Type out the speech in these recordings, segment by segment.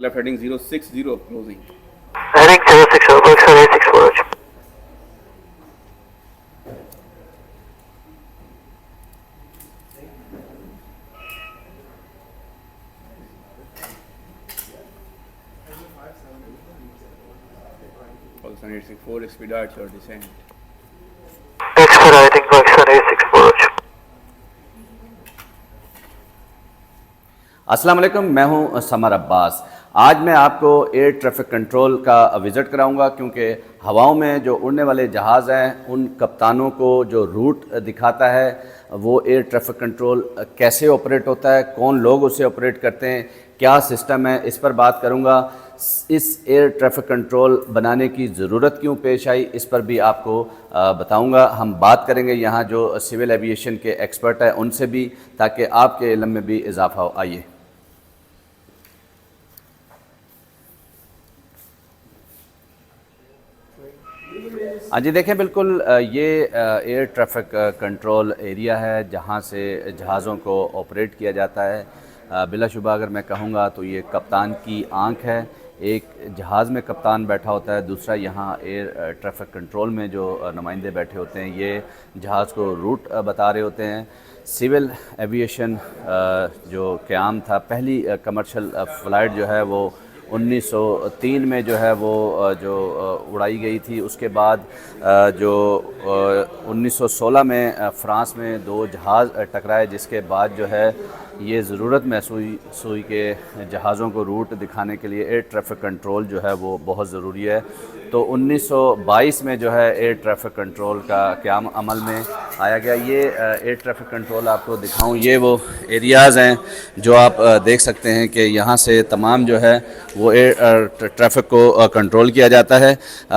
Left heading 060 closing. Heading 060, Pakistan 864. Pakistan 864 expedite your descent. Expediting Pakistan 864. السلام علیکم، میں ہوں سمر عباس۔ آج میں آپ کو ایئر ٹریفک کنٹرول کا وزٹ کراؤں گا، کیونکہ ہواؤں میں جو اڑنے والے جہاز ہیں ان کپتانوں کو جو روٹ دکھاتا ہے وہ ایئر ٹریفک کنٹرول کیسے آپریٹ ہوتا ہے، کون لوگ اسے آپریٹ کرتے ہیں، کیا سسٹم ہے، اس پر بات کروں گا۔ اس ایئر ٹریفک کنٹرول بنانے کی ضرورت کیوں پیش آئی، اس پر بھی آپ کو بتاؤں گا۔ ہم بات کریں گے یہاں جو سول ایویشن کے ایکسپرٹ ہیں ان سے بھی، تاکہ آپ کے علم میں بھی اضافہ ہو۔ آئیے ہاں جی، دیکھیں بالکل یہ ایئر ٹریفک کنٹرول ایریا ہے جہاں سے جہازوں کو آپریٹ کیا جاتا ہے۔ بلا شبہ اگر میں کہوں گا تو یہ کپتان کی آنکھ ہے۔ ایک جہاز میں کپتان بیٹھا ہوتا ہے، دوسرا یہاں ایئر ٹریفک کنٹرول میں جو نمائندے بیٹھے ہوتے ہیں یہ جہاز کو روٹ بتا رہے ہوتے ہیں۔ سول ایویشن جو قیام تھا، پہلی کمرشل فلائٹ جو ہے وہ 1903 میں جو ہے وہ جو اڑائی گئی تھی۔ اس کے بعد جو 1916 میں فرانس میں دو جہاز ٹکرائے، جس کے بعد جو ہے یہ ضرورت محسوس ہوئی کہ جہازوں کو روٹ دکھانے کے لیے ایئر ٹریفک کنٹرول جو ہے وہ بہت ضروری ہے۔ تو 1922 میں جو ہے ایئر ٹریفک کنٹرول کا قیام عمل میں آیا گیا۔ یہ ایئر ٹریفک کنٹرول آپ کو دکھاؤں، یہ وہ ایریاز ہیں جو آپ دیکھ سکتے ہیں کہ یہاں سے تمام جو ہے وہ ایئر ٹریفک کو کنٹرول کیا جاتا ہے۔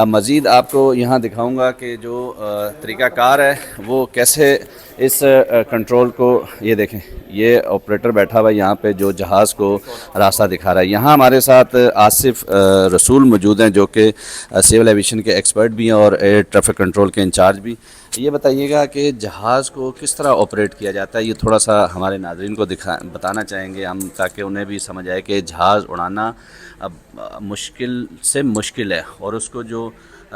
مزید آپ کو یہاں دکھاؤں گا کہ جو طریقہ کار ہے وہ کیسے اس کنٹرول کو، یہ دیکھیں یہ آپریٹر بیٹھا ہوا ہے یہاں پہ جو جہاز کو راستہ دکھا رہا ہے۔ یہاں ہمارے ساتھ آصف رسول موجود ہیں جو کہ سول ایویشن کے ایکسپرٹ بھی ہیں اور ایئر ٹریفک کنٹرول کے انچارج بھی۔ یہ بتائیے گا کہ جہاز کو کس طرح آپریٹ کیا جاتا ہے، یہ تھوڑا سا ہمارے ناظرین کو بتانا چاہیں گے ہم، تاکہ انہیں بھی سمجھ آئے کہ جہاز اڑانا مشکل سے مشکل ہے اور اس کو جو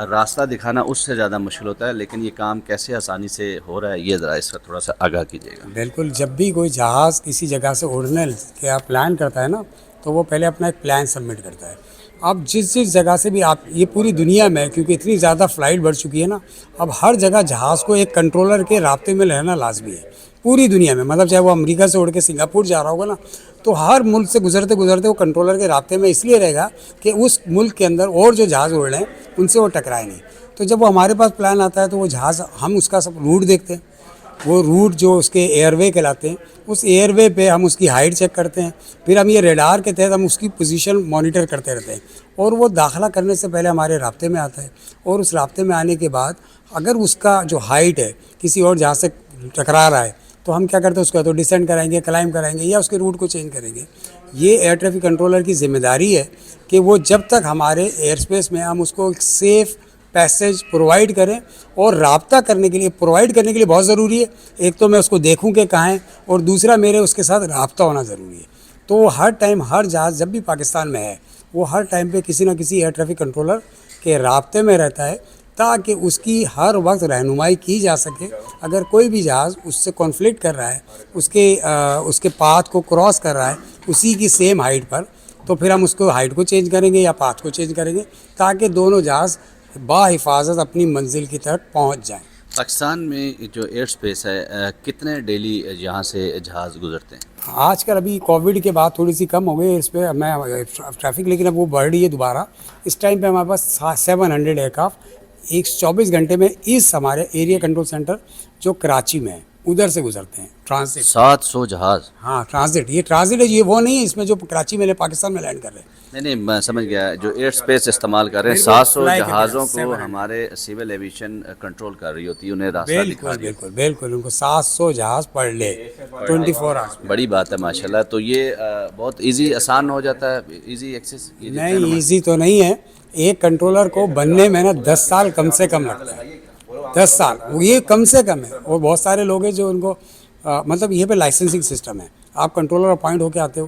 راستہ دکھانا اس سے زیادہ مشکل ہوتا ہے، لیکن یہ کام کیسے آسانی سے ہو رہا ہے یہ ذرا اس کا تھوڑا سا آگاہ کیجیے گا۔ بالکل، جب بھی کوئی جہاز کسی جگہ سے اڑنے کا پلان کرتا ہے نا تو وہ پہلے اپنا ایک پلان سبمٹ کرتا ہے۔ اب جس جگہ سے بھی آپ، یہ پوری دنیا میں کیونکہ اتنی زیادہ فلائٹ بڑھ چکی ہے نا، اب ہر جگہ جہاز کو ایک کنٹرولر کے رابطے میں رہنا لازمی ہے پوری دنیا میں۔ مطلب چاہے وہ امریکہ سے اڑ کے سنگاپور جا رہا ہوگا نا، تو ہر ملک سے گزرتے گزرتے وہ کنٹرولر کے رابطے میں اس لیے رہے گا کہ اس ملک کے اندر اور جو جہاز اڑ رہے ہیں ان سے وہ ٹکرائے نہیں۔ تو جب وہ ہمارے پاس پلان آتا ہے تو وہ جہاز، ہم اس کا سب روٹ دیکھتے ہیں، وہ روٹ جو اس کے ایئر وے کہلاتے ہیں، اس ایئر وے پہ ہم اس کی ہائٹ چیک کرتے ہیں، پھر ہم یہ ریڈار کے تحت ہم اس کی پوزیشن مانیٹر کرتے رہتے ہیں، اور وہ داخلہ کرنے سے پہلے ہمارے رابطے میں آتا ہے، اور اس رابطے میں آنے کے بعد اگر اس کا جو ہائٹ ہے کسی اور جہاز سے ٹکرا رہا ہے تو ہم کیا کرتے ہیں، اس کو تو ڈسینڈ کرائیں گے، کلائم کرائیں گے، یا اس کے روٹ کو چینج کریں گے۔ یہ ایئر ٹریفک کنٹرولر کی ذمہ داری ہے کہ وہ جب تک ہمارے ایئر اسپیس میں ہم اس کو ایک سیف پیسیج پرووائڈ کریں، اور رابطہ کرنے کے لیے، پرووائڈ کرنے کے لیے بہت ضروری ہے، ایک تو میں اس کو دیکھوں کہ کہاں ہے، اور دوسرا میرے اس کے ساتھ رابطہ ہونا ضروری ہے۔ تو وہ ہر ٹائم، ہر جہاز جب بھی پاکستان میں ہے وہ ہر ٹائم پہ کسی نہ کسی ایئر ٹریفک کنٹرولر کے رابطے میں رہتا ہے، تاکہ اس کی ہر وقت رہنمائی کی جا سکے۔ اگر کوئی بھی جہاز اس سے کانفلکٹ کر رہا ہے، اس کے پاتھ کو کراس کر رہا ہے اسی کی سیم ہائٹ پر، تو پھر ہم اس کو ہائٹ کو چینج کریں گے یا پاتھ کو چینج کریں گے، تاکہ دونوں جہاز باحفاظت اپنی منزل کی طرف پہنچ جائیں۔ پاکستان میں جو ایئر سپیس ہے کتنے ڈیلی یہاں سے جہاز گزرتے ہیں؟ آج کل ابھی کووڈ کے بعد تھوڑی سی کم ہو گئی اس پہ میں ٹریفک، لیکن اب وہ بڑھ رہی ہے دوبارہ۔ اس ٹائم پہ ہمارے پاس 700 ایئر کرافٹ 24 گھنٹے میں اس ہمارے ایریا کنٹرول سینٹر جو کراچی میں ہے ادھر سے گزرتے ہیں ٹرانزٹ۔ 700 جہاز؟ ہاں ٹرانزٹ، یہ ٹرانزٹ ہے، یہ وہ نہیں ہے اس میں جو کراچی میں پاکستان میں لینڈ کر رہے ہیں۔ نہیں میں سمجھ گیا، جو ایئر سپیس استعمال کر رہے ہیں 700 جہازوں کو 700 ہمارے سول ایویشن کنٹرول کر رہی ہوتی ہے، انہیں راستہ دکھا رہی ہوتی ہے۔ بالکل ان کو 700 جہاز پر ڈے 24 آورس۔ بڑی بات ہے ماشاءاللہ۔ تو یہ بہت ایزی، آسان ہو جاتا ہے، ایزی ایکسیس؟ نہیں ایزی تو نہیں ہے، ایک کنٹرولر کو بننے میں نا 10 سال کم سے کم لگتا ہے، 10 سال، وہ یہ کم سے کم ہے۔ اور بہت سارے لوگ ہیں جو ان کو مطلب یہ پہ لائسنسنگ سسٹم ہے، آپ کنٹرولر اپوائنٹ ہو کے آتے ہو،